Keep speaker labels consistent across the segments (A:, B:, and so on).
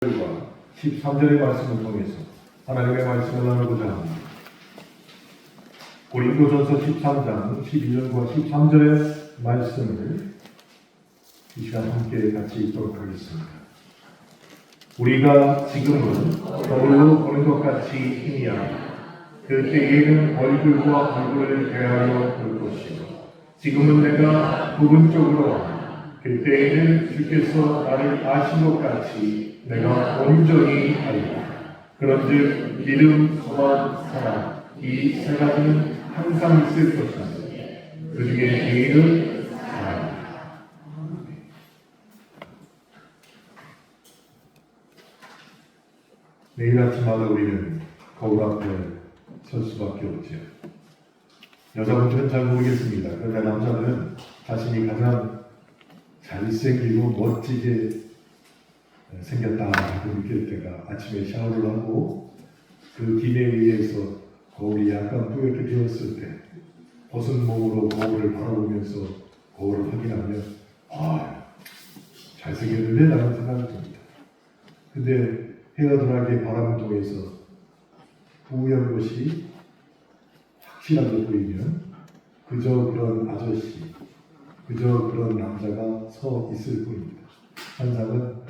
A: 13절의 말씀을 통해서 하나님의 말씀을 나누고자 합니다. 고린도전서 13장 12절과 13절의 말씀을 이 시간 함께 같이 읽도록 하겠습니다. 우리가 지금은 거울로 보는 것 같이 희미하니 그때에는 얼굴과 얼굴을 대하여 볼 것이요 지금은 내가 부분적으로 그때에는 주께서 나를 아신 것 같이 내가 온전히 알리라. 그런즉 믿음, 소망, 사랑 이 세 가지는 항상 있을 것인데 그 중에 제일은 사랑이다. 매일 아침마다 우리는 거울 앞에 설 수밖에 없죠. 여자분들은 잘 모르겠습니다. 그런데 남자들은 자신이 가장 잘생기고 멋지게 생겼다고 느낄 때가 아침에 샤워를 하고 그 김에 의해서 거울이 약간 뿌옇게 되었을 때 벗은 몸으로 거울을 바라보면서 거울을 확인하면 잘생겼는데 라는 생각이 듭니다. 근데 해가 들어가게 바람을 통해서 뿌연 것이 확실하게 보이면 그저 그런 아저씨, 그저 그런 남자가 서 있을 뿐입니다. 환상은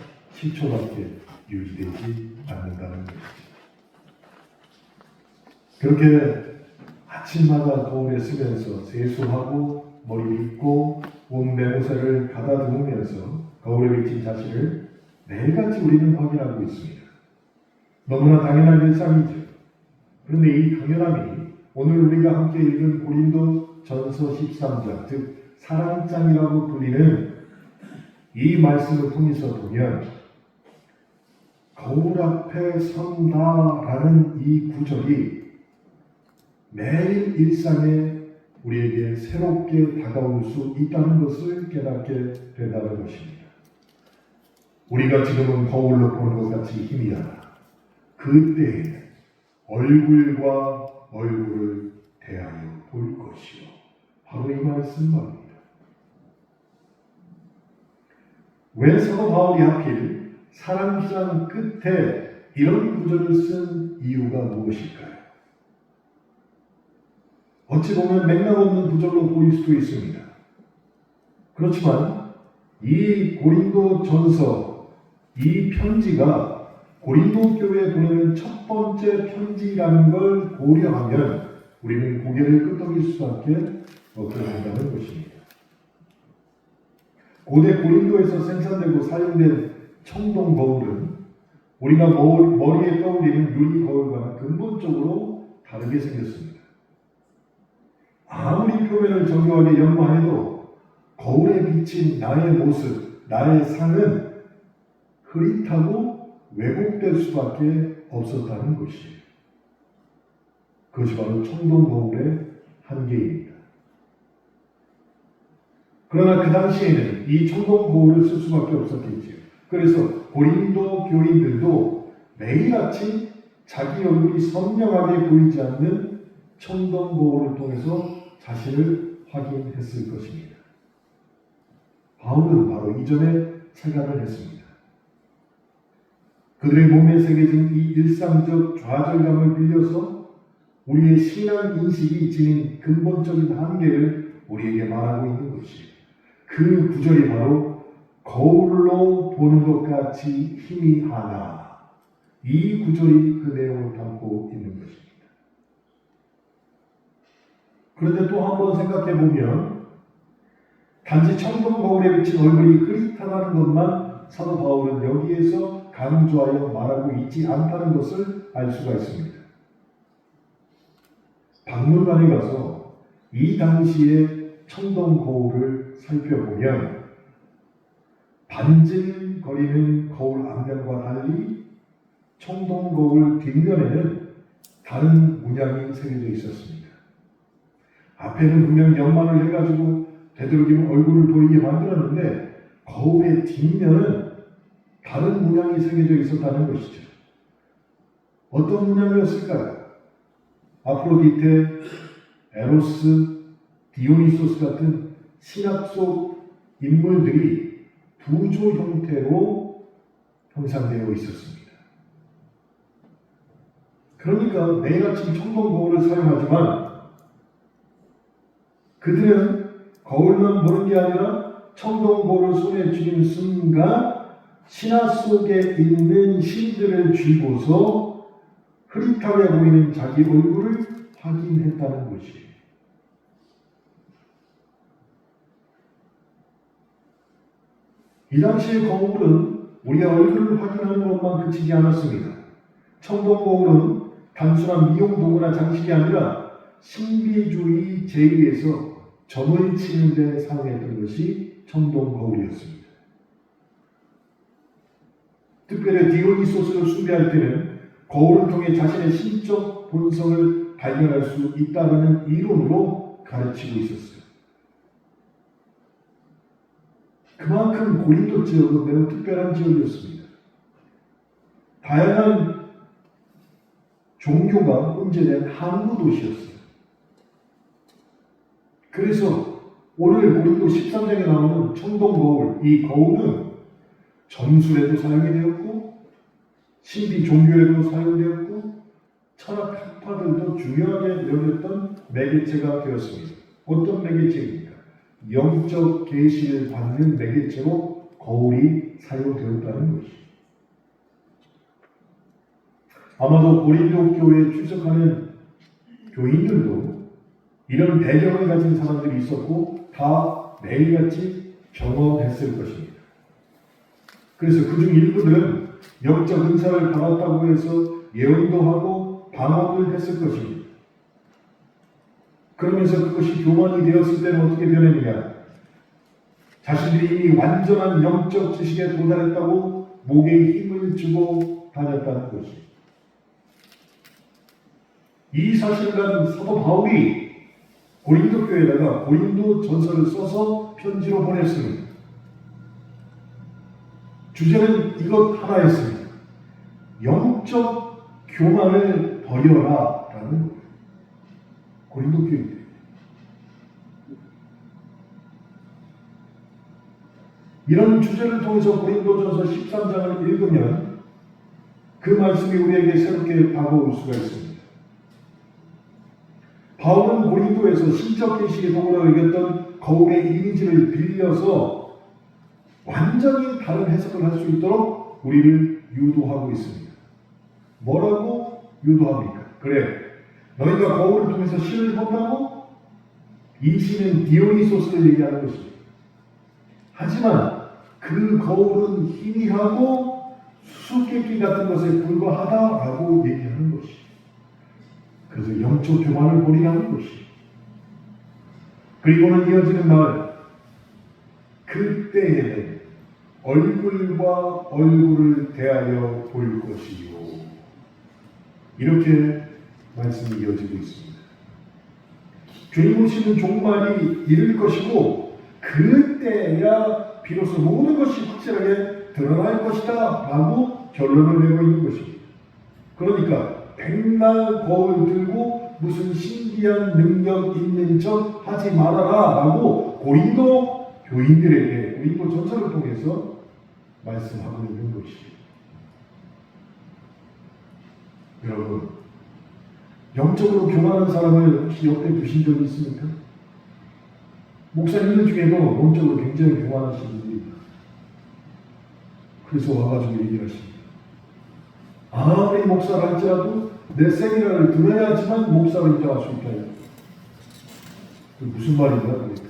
A: 10초밖에 유지되지 않는다는 것이죠. 그렇게 아침마다 거울에 서면서 세수하고 머리 빗고 온 매무새를 가다듬으면서 거울에 비친 자신을 매일같이 우리는 확인하고 있습니다. 너무나 당연한 일상이죠. 그런데 이 당연함이 오늘 우리가 함께 읽은 고린도 전서 13장, 즉 사랑장이라고 불리는 이 말씀을 통해서 보면 거울 앞에 선다라는 이 구절이 매일 일상에 우리에게 새롭게 다가올 수 있다는 것을 깨닫게 된다는 것입니다. 우리가 지금은 거울로 보는 것 같이 희미하다. 그때에 얼굴과 얼굴을 대하여 볼 것이요. 바로 이 말씀 말입니다. 왜 사도 바울이 하필 사랑 기장 끝에 이런 구절을 쓴 이유가 무엇일까요? 어찌 보면 맥락 없는 구절로 보일 수도 있습니다. 그렇지만 이 고린도 전서, 이 편지가 고린도 교회에 보내는 첫 번째 편지라는 걸 고려하면 우리는 고개를 끄덕일 수밖에 없게 된다는 것입니다. 고대 고린도에서 생산되고 사용된 청동 거울은 우리가 머리에 떠올리는 유리 거울과는 근본적으로 다르게 생겼습니다. 아무리 표면을 정교하게 연마해도 거울에 비친 나의 모습, 나의 상은 흐릿하고 왜곡될 수밖에 없었다는 것이에요. 그것이 바로 청동 거울의 한계입니다. 그러나 그 당시에는 이 청동 거울을 쓸 수밖에 없었겠지요. 그래서 고린도 교인들도 매일 아침 자기 얼굴이 선명하게 보이지 않는 청동 거울을 통해서 자신을 확인했을 것입니다. 바울은 바로 이전에 체감을 했습니다. 그들의 몸에 새겨진 이 일상적 좌절감을 빌려서 우리의 신앙 인식이 지닌 근본적인 한계를 우리에게 말하고 있는 것이에요. 그 구절이 바로 거울로 보는 것 같이 희미하나, 이 구절이 그 내용을 담고 있는 것입니다. 그런데 또 한번 생각해 보면 단지 청동 거울에 비친 얼굴이 흐릿하다는 것만 사도 바울은 여기에서 강조하여 말하고 있지 않다는 것을 알 수가 있습니다. 박물관에 가서 이 당시의 청동 거울을 살펴보면 반질거리는 거울 앞면과 달리 청동 거울 뒷면에는 다른 문양이 새겨져 있었습니다. 앞에는 분명 연만을 해가지고 되도록이면 얼굴을 보이게 만들었는데 거울의 뒷면은 다른 문양이 새겨져 있었다는 것이죠. 어떤 문양이었을까요? 아프로디테, 에로스, 디오니소스 같은 신학 속 인물들이 부조 형태로
B: 형상되어 있었습니다. 그러니까 매일 아침 청동 거울을 사용하지만 그들은 거울만 보는 게 아니라 청동 거울을 손에 쥐는 순간 신화 속에 있는 신들을 쥐고서 흐릿하게 보이는 자기 얼굴을 확인했다는 것이에요. 이 당시의 거울은 우리의 얼굴을 확인하는 것만 그치지 않았습니다. 청동 거울은 단순한 미용 도구나 장식이 아니라 신비주의 제2에서 점을 치는 데 사용했던 것이 청동 거울이었습니다. 특별히 디오니소스를 숭배할 때는 거울을 통해 자신의 신적 본성을 발견할 수 있다는 이론으로 가르치고 있었어요. 그만큼 고린도 지역은 매우 특별한 지역이었습니다. 다양한 종교가 혼재된 항구 도시였어요. 그래서 오늘 고린도 13장에 나오는 청동 거울, 이 거울은 점술에도 사용이 되었고 신비 종교에도 사용되었고 철학 학파들도 중요하게 여겼던 매개체가 되었습니다. 어떤 매개체입니까? 영적 계시를 받는 매개체로 거울이 사용되었다는 것이죠. 아마도 고린도 교회에 출석하는 교인들도 이런 배경을 가진 사람들이 있었고 다 매일같이 경험했을 것입니다. 그래서 그중 일부들은 영적 은사를 받았다고 해서 예언도 하고 방언을 했을 것입니다. 그러면서 그것이 교만이 되었을 때는 어떻게 변했느냐? 자신들이 이미 완전한 영적 지식에 도달했다고 목에 힘을 주고 다녔다는 것입니다. 이 사실을 사도 바울이 고린도 교회에다가 고린도 전서를 써서 편지로 보냈습니다. 주제는 이것 하나였습니다. 영적 교만을 버려라 라는 거예요. 고린도 교회. 이런 주제를 통해서 고린도전서 13장을 읽으면 그 말씀이 우리에게 새롭게 다가올 수가 있습니다. 바울은 고린도에서 신적 계시의 도구로 여겼던 거울의 이미지를 빌려서 완전히 다른 해석을 할 수 있도록 우리를 유도하고 있습니다. 뭐라고 유도합니까? 그래, 너희가 거울을 통해서 신을 본다고? 이 신은 디오니소스를 얘기하는 것입니다. 하지만 그 거울은 희미하고 수수께끼 같은 것에 불과하다라고 얘기하는 것입니다. 그래서 영적 교만을 버리라는 것입니다. 그리고는 이어지는 말, 그때에는 얼굴과 얼굴을 대하여 볼 것이요. 이렇게 말씀이 이어지고 있습니다. 주님 오시는 종말이 이를 것이고 그때야 비로소 모든 것이 확실하게 드러날 것이다 라고 결론을 내고 있는 것입니다. 그러니까 백날 거울 들고 무슨 신기한 능력 있는 척 하지 말아라 라고 고린도 교인들에게 고린도 전서를 통해서 말씀하고 있는 것입니다. 여러분, 영적으로 교만한 사람을 혹시 옆에 두신 적이 있습니까? 목사님들 중에도 영적으로 굉장히 교만하신 분들이 있다. 그래서 와가지고 얘기를 하십니다. 아무리 목사를 할지라도 내 세미나를 들어야지만 목사로 인정할 수 있다. 무슨 말인가? 그러니까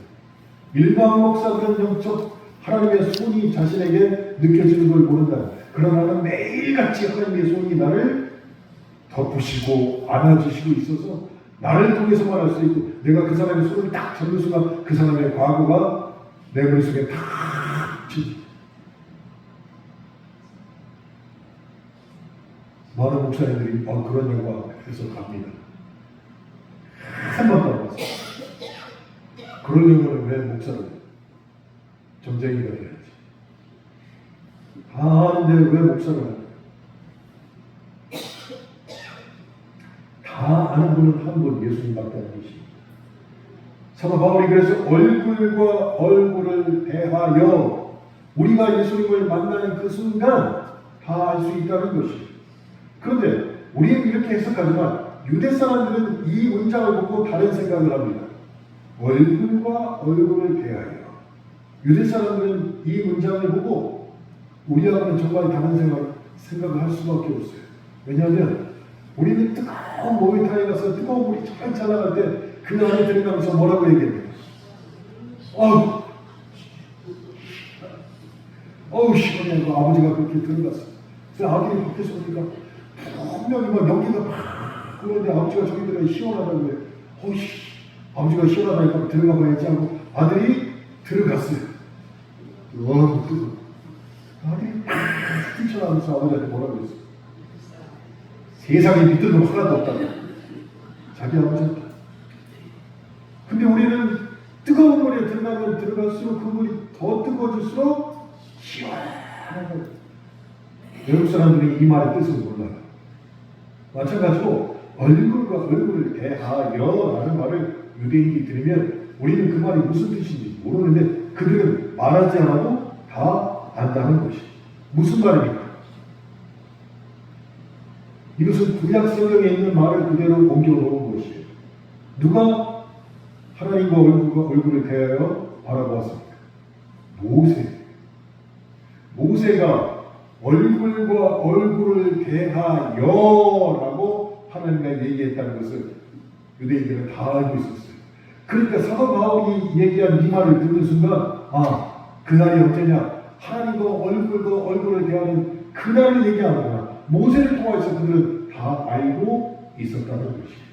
B: 일반 목사들은 영적 하나님의 손이 자신에게 느껴지는 걸 모른다. 그러나 나는 매일같이 하나님의 손이 나를 덮으시고 안아주시고 있어서 나를 통해서 말할 수 있고 내가 그 사람의 손을 딱 잡는 순간 그 사람의 과거가 내 머릿속에 탁 치지. 많은 목사님들이 그런 영화 해서 갑니다. 한 번도 안 봤어요. 그런 영화는 왜 목사를 점쟁이가 돼야지. 다 아는데 왜 목사를 할까? 다 아는 분은 한 분, 예수님밖에 안 계십니다. 사도 바울이 그래서 얼굴과 얼굴을 대하여 우리가 예수님을 만나는 그 순간 다 알 수 있다는 것이에요. 그런데 우리는 이렇게 해석하지만 유대 사람들은 이 문장을 보고 다른 생각을 합니다. 얼굴과 얼굴을 대하여. 유대 사람들은 이 문장을 보고 우리하고는 정말 다른 생각을 할 수밖에 없어요. 왜냐하면 우리는 뜨거운 목욕탕에 가서 뜨거운 물이 잘 나갈 때 그 안에 들어가면서 뭐라고 얘기해요? 어우 시원해. 아버지가 그렇게 들어갔어. 그래서 아들이 밖에서 보니까 분명히 막 연기가 막 그런데 아버지가 저기 들어가 시원하다고 해. 어이씨 아버지가 시원하다니까 들어가 봐야지 하고 아들이 들어갔어요. 뜨거워. 아들이 뛰쳐나오면서 아버지한테 뭐라고 그랬어? 세상에 믿을 놈 하나도 없다고. 자기 아버지한테. 근데 우리는 뜨거운 물에 들어가면 들어갈수록 그 물이 더 뜨거워질수록 시원하고. 외국 사람들이 이 말의 뜻을 몰라요. 마찬가지로 얼굴과 얼굴을 대하여라는 말을 유대인이 들으면 우리는 그 말이 무슨 뜻인지 모르는데 그들은 말하지 않아도 다 안다는 것이. 무슨 말입니까? 이것은 구약 성경에 있는 말을 그대로 옮겨놓은 것이에요. 누가 하나님과 얼굴을 대하여 바라보았습니까? 모세가 얼굴과 얼굴을 대하여라고 하나님과 얘기했다는 것을 유대인들은 다 알고 있었어요. 그러니까 사도 바울이 얘기한 이 말을 듣는 순간 그날이 언제냐? 하나님과 얼굴과 얼굴을 대하는 그날을 얘기하는구나. 모세를 통해서 그들은 다 알고 있었다는 것이에요.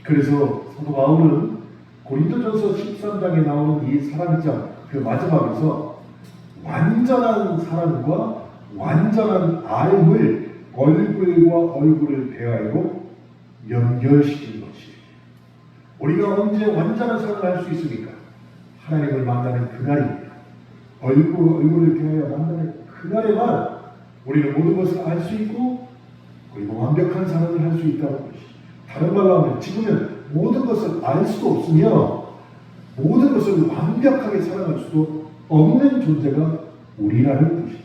B: 그래서 사도 바울은 고린도전서 13장에 나오는 이 사랑장 그 마지막에서 완전한 사랑과 완전한 알을 얼굴과 얼굴을 대하여 연결시킨 것이에요. 우리가 언제 완전한 사랑을 할 수 있습니까? 하나님을 만나는 그날입니다. 얼굴을 대하여 만나는 그날에만 우리는 모든 것을 알 수 있고 그리고 완벽한 사랑을 할 수 있다는 것이. 다른 말로 하면 지금은 모든 것을 알 수도 없으며 모든 것을 완벽하게 사랑할 수도 없는 존재가 우리라는 것입니다.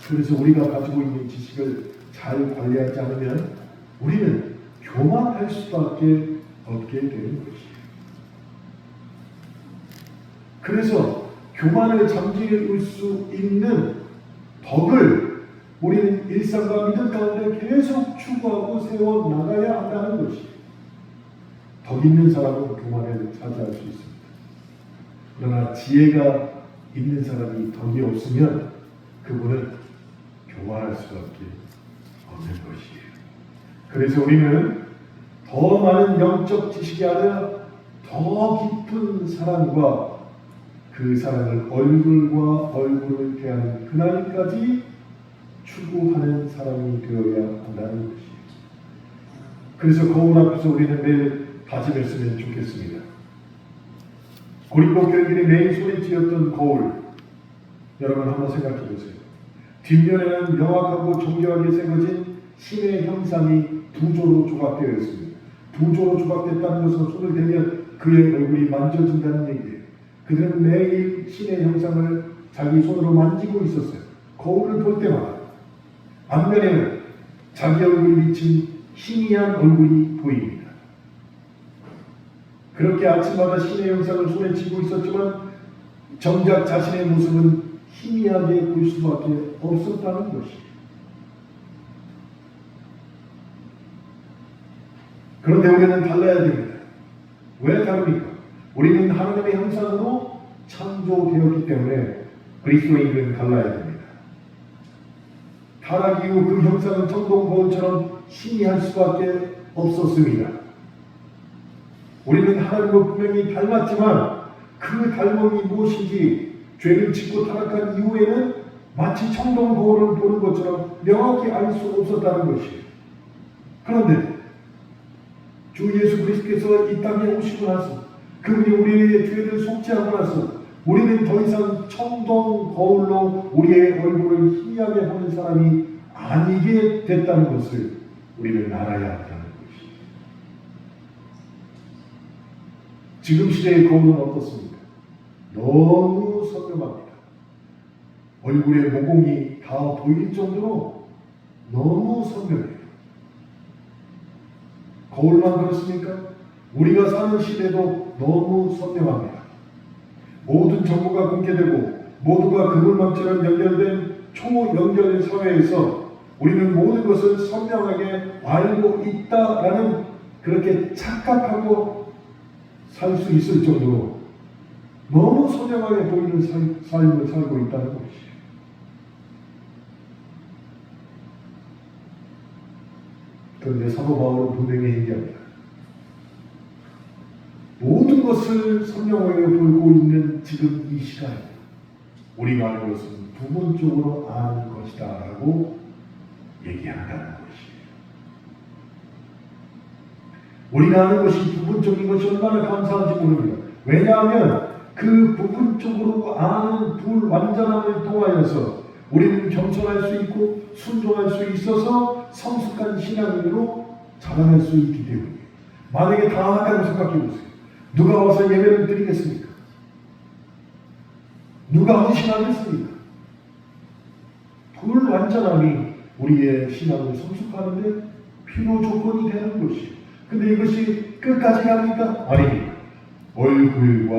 B: 그래서 우리가 가지고 있는 지식을 잘 관리하지 않으면 우리는 교만할 수밖에 없게 되는 것이에요. 그래서 교만을 잠재울 수 있는 덕을 우리는 일상과 믿음 가운데 계속 추구하고 세워나가야 한다는 것이에요. 덕 있는 사람은 교만을 차지할 수 있습니다. 그러나 지혜가 있는 사람이 덕이 없으면 그분은 교만할 수밖에 없는 것이에요. 그래서 우리는 더 많은 영적 지식이 아니라 더 깊은 사랑과 그 사랑을 얼굴과 얼굴을 대하는 그날까지 추구하는 사람이 되어야 한다는 것이에요. 그래서 거울 앞에서 우리는 매일 다짐했으면 좋겠습니다. 고린도 교인들이 매일 손에 쥐었던 거울, 여러분 한번 생각해 보세요. 뒷면에는 명확하고 정교하게 새겨진 신의 형상이 두 조로 조각되어 있습니다. 두 조로 조각됐다는 것은 손을 대면 그의 얼굴이 만져진다는 얘기예요. 그들은 매일 신의 형상을 자기 손으로 만지고 있었어요. 거울을 볼 때마다 앞면에는 자기 얼굴이 비친 희미한 얼굴이 보입니다. 그렇게 아침마다 신의 형상을 손에 쥐고 있었지만 정작 자신의 모습은 희미하게 보일 수밖에 없었다는 것이에요. 그런데 우리는 달라야 됩니다. 왜 다릅니까? 우리는 하나님의 형상으로 창조되었기 때문에 그리스도인은 달라야 됩니다. 타락 이후 그 형상은 청동 거울처럼 희미할 수밖에 없었습니다. 우리는 하나님과 분명히 닮았지만 그 닮음이 무엇인지 죄를 짓고 타락한 이후에는 마치 청동 거울을 보는 것처럼 명확히 알 수 없었다는 것이에요. 그런데 주 예수 그리스도께서 이 땅에 오시고 나서 그분이 우리의 죄를 속죄하고 나서 우리는 더 이상 청동 거울로 우리의 얼굴을 희미하게 보는 사람이 아니게 됐다는 것을 우리는 알아야 한다는 것이에요. 지금 시대의 거울은 어떻습니까? 너무 선명합니다. 얼굴에 모공이 다 보일 정도로 너무 선명해요. 거울만 그렇습니까? 우리가 사는 시대도 너무 선명합니다. 모든 정보가 공개되고 모두가 그물망처럼 연결된 초연결 사회에서 우리는 모든 것을 선명하게 알고 있다라는 그렇게 착각하고 살 수 있을 정도로 너무 선명하게 보이는 삶을 살고 있다는 것이에요. 그런데 사도 바울은 분명히 얘기합니다. 모든 것을 선명하게 보이고 있는 지금 이 시간, 우리가 아는 것은 부분적으로 아는 것이다 라고 얘기한다는 것이에요. 우리가 아는 것이 부분적인 것이 얼마나 감사한지 모릅니다. 왜냐하면 그 부분적으로 아는 불완전함을 통하여서 우리는 겸손할 수 있고 순종할 수 있어서 성숙한 신앙인으로 자라날 수 있기 때문이에요. 만약에 다 안다고 생각해 보세요. 누가 와서 예배를 드리겠습니까? 누가 헌신하겠습니까? 불완전함이 우리의 신앙을 성숙하는데 필요 조건이 되는 것이에요. 근데 이것이 끝까지 갑니까? 아닙니다. 얼굴과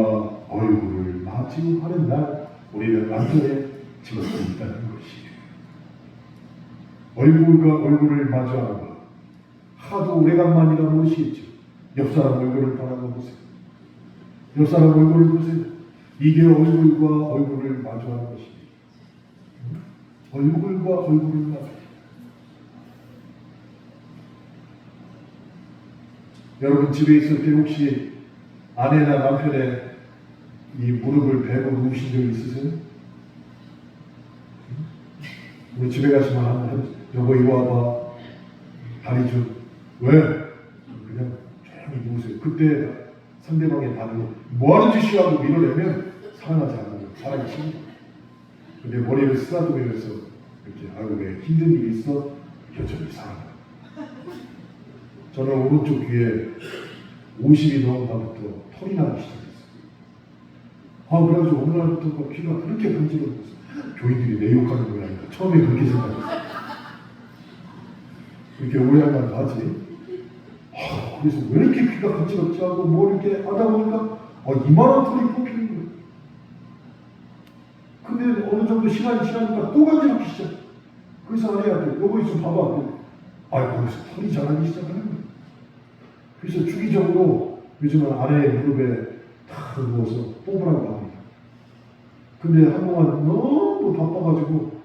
B: 얼굴을 마주하는 날 우리는 완전히 지어져 있다는 것이에요. 얼굴과 얼굴을 마주하는 것. 하도 오래간만이라 모르시겠죠. 옆 사람 얼굴을 바라봐 보세요. 옆 사람 얼굴을 보세요. 이게 얼굴과 얼굴을 마주하는 것입니다. 얼굴과 얼굴을 마주하는. 여러분 집에 있을 때 혹시 아내나 남편의 이 무릎을 베고 누우신 적 있으세요? 우리 집에 가시면 한번 여보 이거 와봐. 다리 좀. 왜? 그냥 조용히 누우세요. 그때 상대방의 다리를 뭐하는 짓이야 하고 밀어내면 살아나지 않아요. 살아기 싫습니다. 근데 머리를 쓰다듬으면서 이렇게 아이고 왜 힘든 일이 있어? 여전히 살아나. 저는 오른쪽 귀에 50이 넘은 날부터 털이 나기 시작했어요. 그래가지고 어느 날부터 귀가 그렇게 간지러웠어요. 교인들이 내 욕하는 거야. 처음에 그렇게 생각했어요. 이렇게 오해하면 하지. 그래서 왜 이렇게 귀가 간지럽지 하고 뭐 이렇게 하다 보니까 이만한 털이 뽑히는 거예요. 근데 어느 정도 시간이 지나니까 또 간지럽기 시작. 그래서 아내한테 여보 좀 봐봐. 거기서 털이 자라기 시작하는 거예요. 그래서 주기적으로 요즘은 아내의 무릎에 탁 누워서 뽑으라고 합니다. 근데 한동안 너무 바빠가지고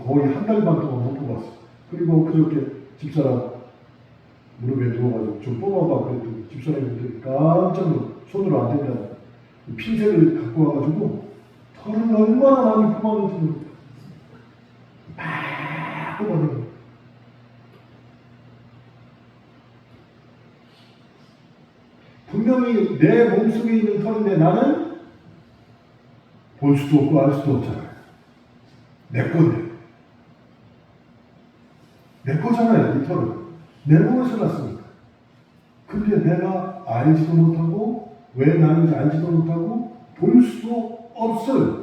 B: 거의 한 달 반 동안 못 뽑았어요. 그리고 그저께 집사람 무릎에 누워가지고 좀 뽑아봐 그랬더니 집사람들이 깜짝 놀라 손으로 안 된다. 핀셋을 갖고 와가지고 털을 얼마나 많이 뽑았는지 모릅니다. 막 뽑아내요. 분명히 내 몸속에 있는 털인데 나는 볼 수도 없고 알 수도 없잖아요. 내 건데. 내 거잖아요, 이 털은. 내 몸에서 났으니까. 근데 내가 알지도 못하고 왜 나는지 알지도 못하고 볼 수도 없어요.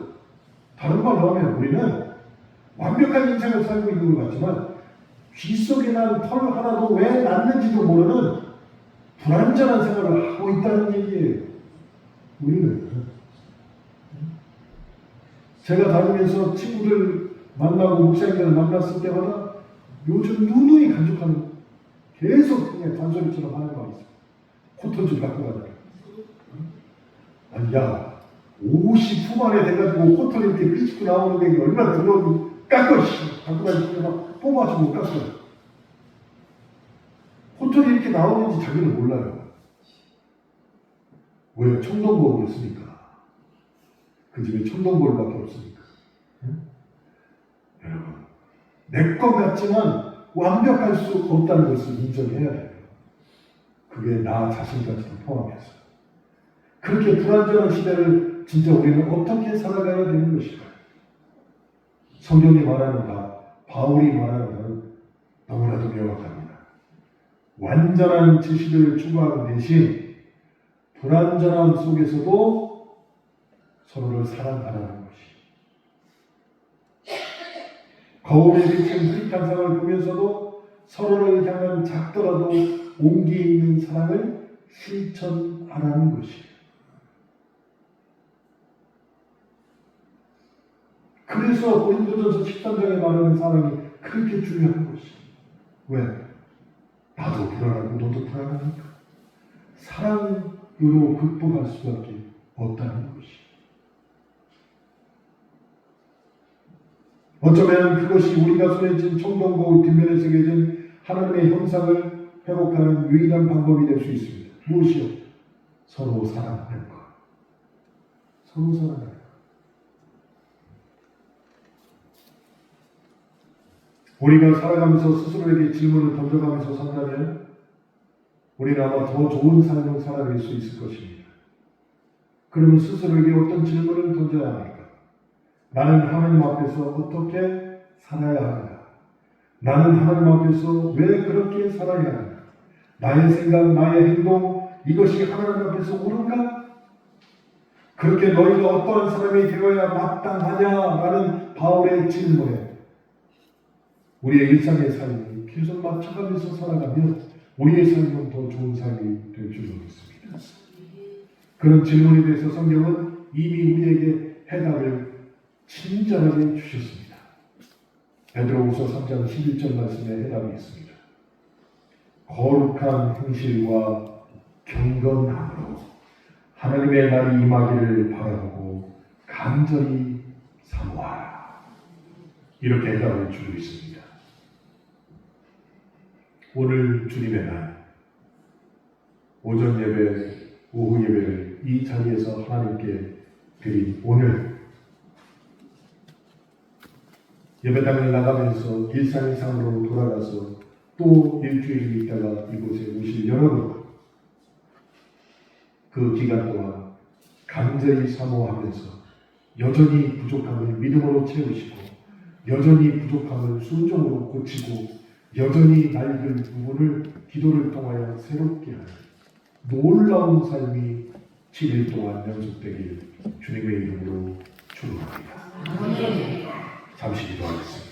B: 다른 말로 하면 우리는 완벽한 인생을 살고 있는 것 같지만 귀 속에 난 털 하나도 왜 났는지도 모르는 불완전한 생활을 하고 있다는 얘기예요. 우리는. 제가 다니면서 친구들 만나고 목사님들 만났을 때마다 요즘 누누이 간직하는 계속 그냥 잔소리처럼 하는 말이 있어요. 코털 좀 갖고 가자. 아니 야 50 후반에 돼가지고 코털 이렇게 삐집고 나오는 게 얼마나 더러운 깎아 갖고 가지고 막 뽑아주고 깎아요. 코털이 이렇게 나오는지 자기는 몰라요. 왜? 청동볼을 쓰니까. 그 집에 청동볼밖에 없으니까. 응? 여러분, 내 것 같지만 완벽할 수 없다는 것을 인정해야 돼요. 그게 나 자신까지도 포함해서. 그렇게 불완전한 시대를 진짜 우리는 어떻게 살아가야 되는 것일까요? 성경이 말하는 바, 바울이 말하는 바는 너무나도 명확합니다. 완전한 지식을 추구하는 대신 불완전함 속에서도 서로를 사랑하라는 것이. 거울에 비친 흐릿한 상을 보면서도 서로를 향한 작더라도 온기 있는 사랑을 실천하라는 것이에요. 그래서 고린도전서 13장에 말하는 사랑이 그렇게 중요한 것이. 왜? 나도 불안하고 너도 불안하니까. 사랑으로 극복할 수밖에 없다는 것이. 어쩌면 그것이 우리가 손에 쥔 청동거울 뒷면에 새겨진 하나님의 형상을 회복하는 유일한 방법이 될 수 있습니다. 무엇이요? 서로 사랑하는 것. 서로 사랑하는 것. 우리가 살아가면서 스스로에게 질문을 던져가면서 산다면 우리는 아마 더 좋은 삶을 살아낼 수 있을 것입니다. 그러면 스스로에게 어떤 질문을 던져야 합니까? 나는 하나님 앞에서 어떻게 살아야 하는가? 나는 하나님 앞에서 왜 그렇게 살아야 하는가? 나의 생각, 나의 행동, 이것이 하나님 앞에서 옳은가? 그렇게 너희가 어떠한 사람이 되어야 마땅하냐라는 바울의 질문에 우리의 일상의 삶이 계속 맞춰가면서 살아가면 우리의 삶은 더 좋은 삶이 될 줄 믿습니다. 그런 질문에 대해서 성경은 이미 우리에게 해답을 친절하게 주셨습니다. 베드로후서 3장 11절 말씀에 해답이 있습니다. 거룩한 행실과 경건함으로 하나님의 날이 임하기를 바라보고 간절히 사모하라. 이렇게 해답을 주고 있습니다. 오늘 주님의 날, 오전 예배, 오후 예배를 이 자리에서 하나님께 드린 오늘 예배당을 나가면서 일상의 삶으로 돌아가서 또 일주일 있다가 이곳에 오실 여러분, 그 기간 동안 간절히 사모하면서 여전히 부족함을 믿음으로 채우시고 여전히 부족함을 순종으로 고치고 여전히 낡은 부분을 기도를 통하여 새롭게 하는 놀라운 삶이 7일 동안 연속되길 주님의 이름으로 축원합니다. 잠시 기도하겠습니다.